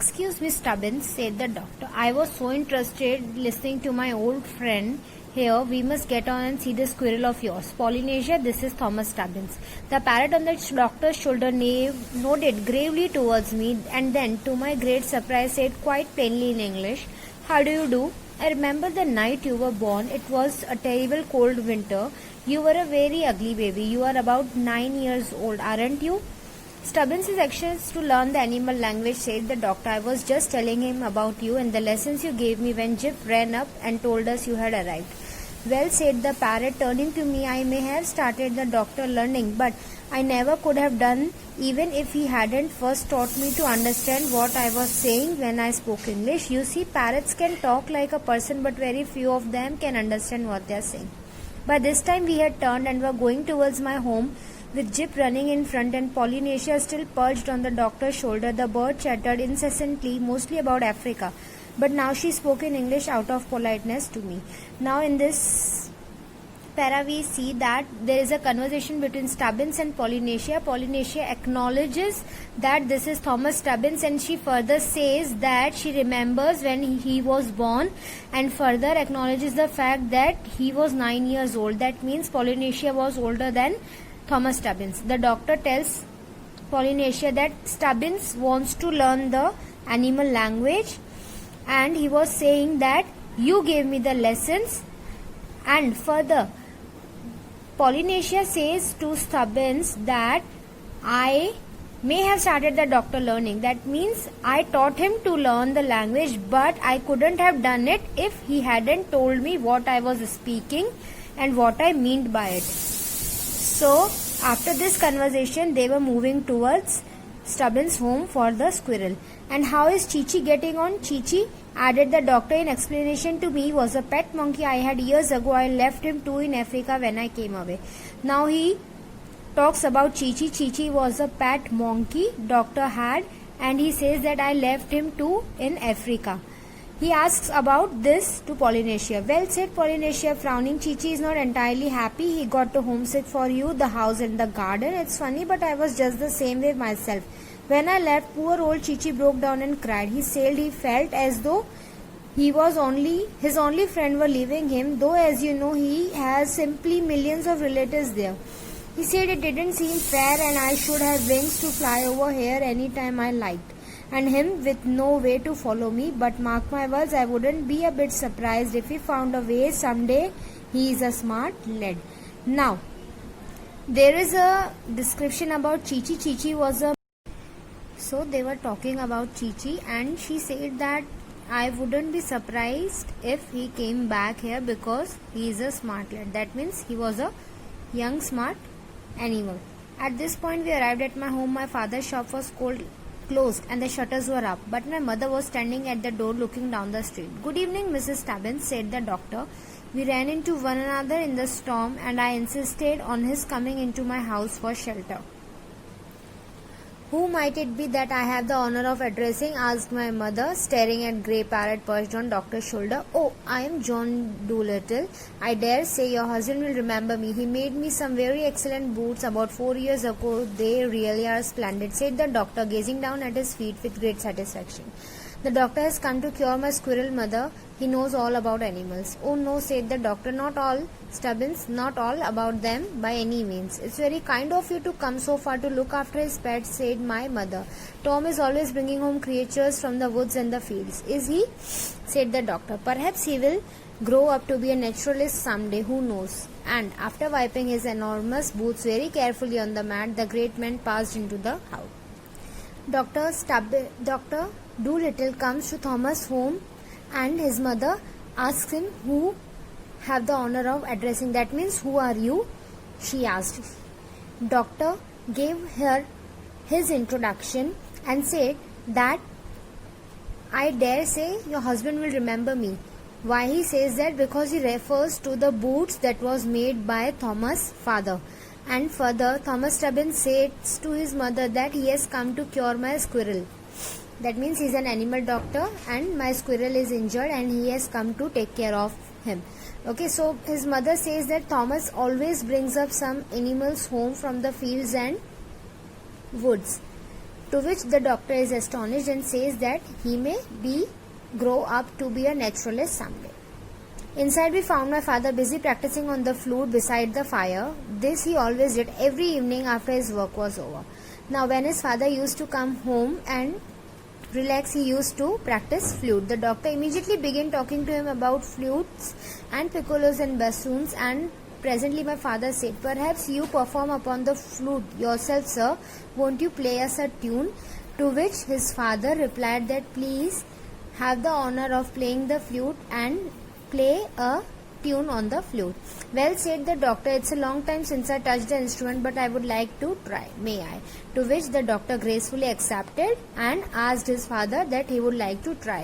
Excuse me, Stubbins, said the doctor. I was so interested listening to my old friend here. We must get on and see the squirrel of yours. Polynesia, this is Thomas Stubbins. The parrot on the doctor's shoulder nodded gravely towards me and then, to my great surprise, said quite plainly in English, "How do you do? I remember the night you were born. It was a terrible cold winter. You were a very ugly baby. You are about 9 years old, aren't you?" Stubbins is anxious to learn the animal language, said the doctor. I was just telling him about you and the lessons you gave me when Jip ran up and told us you had arrived. Well, said the parrot, turning to me, I may have started the doctor learning, but I never could have done even if he hadn't first taught me to understand what I was saying when I spoke English. You see, parrots can talk like a person, but very few of them can understand what they are saying. By this time we had turned and were going towards my home, with Jip running in front and Polynesia still perched on the doctor's shoulder. The bird chattered incessantly, mostly about Africa, but now she spoke in English out of politeness to me. Now in this para we see that there is a conversation between Stubbins and Polynesia. Polynesia acknowledges that this is Thomas Stubbins, and she further says that she remembers when he was born, and further acknowledges the fact that he was 9 years old. That means Polynesia was older than Thomas Stubbins. The doctor tells Polynesia that Stubbins wants to learn the animal language, and he was saying that you gave me the lessons. And further, Polynesia says to Stubbins that I may have started the doctor learning. That means I taught him to learn the language, but I couldn't have done it if he hadn't told me what I was speaking and what I meant by it. So, after this conversation, they were moving towards Stubbins' home for the squirrel. And how is Chi-Chi getting on? Chi-Chi, added the doctor in explanation to me, was a pet monkey I had years ago. I left him too in Africa when I came away. Now he talks about Chi-Chi. Chi-Chi was a pet monkey doctor had, and he says that I left him too in Africa. He asks about this to Polynesia. Well, said Polynesia, frowning. Chi-Chi is not entirely happy. He got too homesick for you, the house and the garden. It's funny, but I was just the same way myself. When I left, poor old Chi-Chi broke down and cried. He felt as though his only friend were leaving him, though as you know, he has simply millions of relatives there. He said it didn't seem fair and I should have wings to fly over here anytime I liked, and him with no way to follow me. But mark my words, I wouldn't be a bit surprised if he found a way someday. He is a smart lad. Now, there is a description about Chi-Chi. Chi-Chi was a... So, they were talking about Chi-Chi, and she said that I wouldn't be surprised if he came back here because he is a smart lad. That means he was a young smart animal. At this point, we arrived at my home. My father's shop was closed and the shutters were up, but my mother was standing at the door looking down the street. Good evening, Mrs. Stubbins, said the doctor. We ran into one another in the storm, and I insisted on his coming into my house for shelter. Who might it be that I have the honor of addressing? Asked my mother, staring at grey parrot perched on doctor's shoulder. Oh, I am John Dolittle. I dare say your husband will remember me. He made me some very excellent boots about 4 years ago. They really are splendid, said the doctor, gazing down at his feet with great satisfaction. The doctor has come to cure my squirrel, mother. He knows all about animals. Oh no, said the doctor, not all, Stubbins, not all about them by any means. It's very kind of you to come so far to look after his pets, said my mother. Tom is always bringing home creatures from the woods and the fields. Is he? Said the doctor. Perhaps he will grow up to be a naturalist someday, who knows? And after wiping his enormous boots very carefully on the mat, the great man passed into the house. Dr. Dolittle comes to Thomas' home, and his mother asks him who have the honor of addressing. That means, who are you? She asked. Doctor gave her his introduction and said that I dare say your husband will remember me. Why he says that? Because he refers to the boots that was made by Thomas' father. And further, Thomas Stubbins says to his mother that he has come to cure my squirrel. That means he is an animal doctor and my squirrel is injured and he has come to take care of him. Okay, so his mother says that Thomas always brings up some animals home from the fields and woods. To which the doctor is astonished and says that he may grow up to be a naturalist someday. Inside we found my father busy practicing on the flute beside the fire. This he always did every evening after his work was over. Now when his father used to come home and relax, he used to practice flute. The doctor immediately began talking to him about flutes and piccolos and bassoons, and presently my father said, "Perhaps you perform upon the flute yourself, sir. Won't you play us a tune?" To which his father replied that please have the honor of playing the flute and play a tune on the flute. Well, said the doctor, it's a long time since I touched the instrument, but I would like to try. May I? To which the doctor gracefully accepted and asked his father that he would like to try.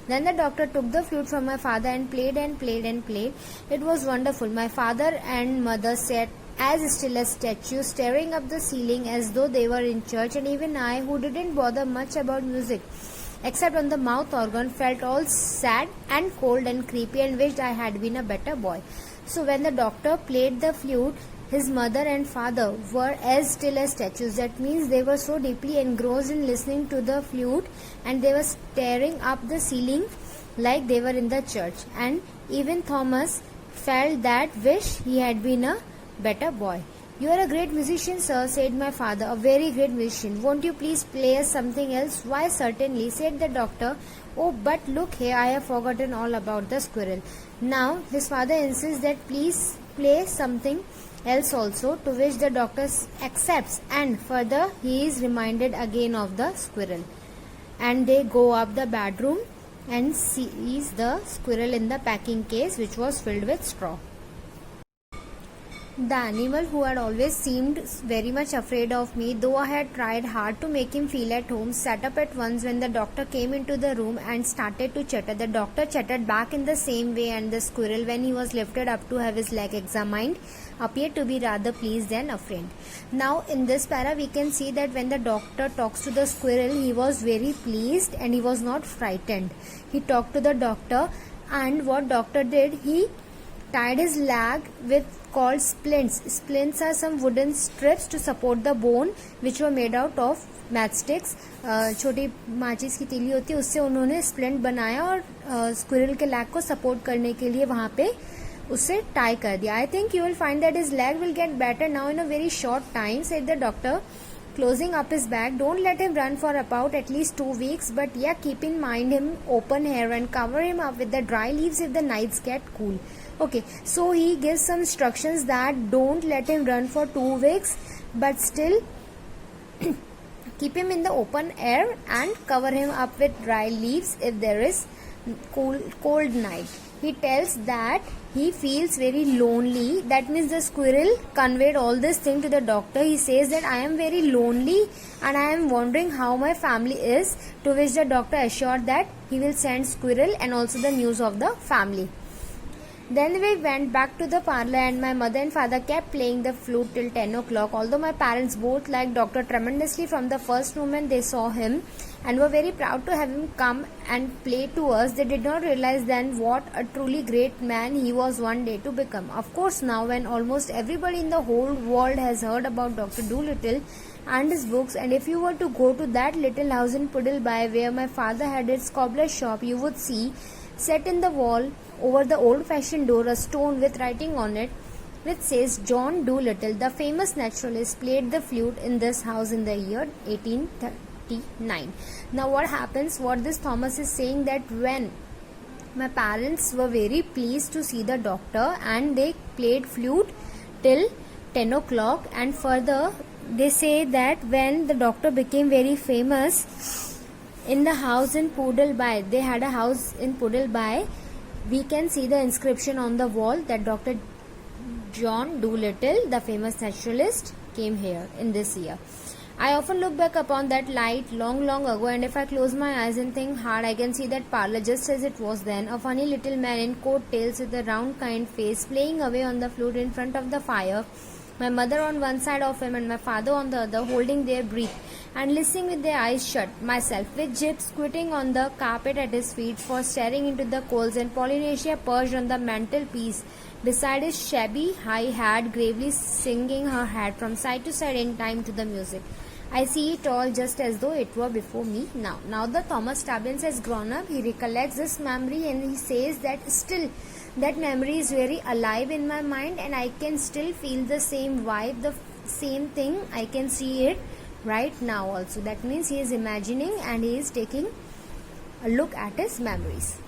Then the doctor took the flute from my father and played and played and played. It was wonderful. My father and mother sat as still as statues, staring up the ceiling as though they were in church, and even I, who didn't bother much about music except on the mouth organ, felt all sad and cold and creepy and wished I had been a better boy. So when the doctor played the flute, his mother and father were as still as statues. That means they were so deeply engrossed in listening to the flute, and they were staring up the ceiling like they were in the church. And even Thomas felt that wish he had been a better boy. You are a great musician, sir, said my father, a very great musician. Won't you please play us something else? Why, certainly, said the doctor. Oh, but look here, I have forgotten all about the squirrel. Now, his father insists that please play something else also, to which the doctor accepts, and further he is reminded again of the squirrel. And they go up the bedroom and sees the squirrel in the packing case, which was filled with straw. The animal, who had always seemed very much afraid of me, though I had tried hard to make him feel at home, sat up at once when the doctor came into the room and started to chatter. The doctor chattered back in the same way, and the squirrel, when he was lifted up to have his leg examined, appeared to be rather pleased than afraid. Now in this para we can see that when the doctor talks to the squirrel, he was very pleased and he was not frightened. He talked to the doctor, and what doctor did, he tied his leg with called splints. Splints are some wooden strips to support the bone, which were made out of matchsticks. छोटी माचिस की तीली होती है, उससे उन्होंने splint बनाया और स्क्विरल के लेग को सपोर्ट करने के लिए वहां पे उससे टाई कर दिया. I think you will find that his leg will get better now in a very short time, said the doctor, closing up his bag. Don't let him run for about at least 2 weeks, but yeah, keep in mind him open air and cover him up with the dry leaves if the nights get cool. Okay, so he gives some instructions that don't let him run for 2 weeks, but still keep him in the open air and cover him up with dry leaves if there is cold night. He tells that he feels very lonely. That means the squirrel conveyed all this thing to the doctor. He says that I am very lonely and I am wondering how my family is, to which the doctor assured that he will send squirrel and also the news of the family. Then we went back to the parlor, and my mother and father kept playing the flute till 10 o'clock. Although my parents both liked doctor tremendously from the first moment they saw him and were very proud to have him come and play to us, they did not realize then what a truly great man he was one day to become. Of course, now when almost everybody in the whole world has heard about Dr. Dolittle and his books, and if you were to go to that little house in Puddleby where my father had his cobbler's shop, you would see set in the wall over the old-fashioned door a stone with writing on it which says John Dolittle, the famous naturalist, played the flute in this house in the year 1839. Now what happens, what this Thomas is saying, that when my parents were very pleased to see the doctor and they played flute till 10 o'clock, and further they say that when the doctor became very famous in the house in Puddleby, they had a house in Puddleby, we can see the inscription on the wall that Dr. John Dolittle, the famous naturalist, came here in this year. I often look back upon that light long ago, and if I close my eyes and think hard, I can see that parlor just as it was then. A funny little man in coat tails with a round kind face playing away on the flute in front of the fire. My mother on one side of him and my father on the other, holding their breath and listening with their eyes shut. Myself, with Jip squatting on the carpet at his feet for staring into the coals, and Polynesia perched on the mantelpiece beside his shabby high hat, gravely swinging her hat from side to side in time to the music. I see it all just as though it were before me now. Now that Thomas Stubbins has grown up, he recollects this memory and he says that still that memory is very alive in my mind and I can still feel the same vibe, the same thing. I can see it right now also. That means he is imagining and he is taking a look at his memories.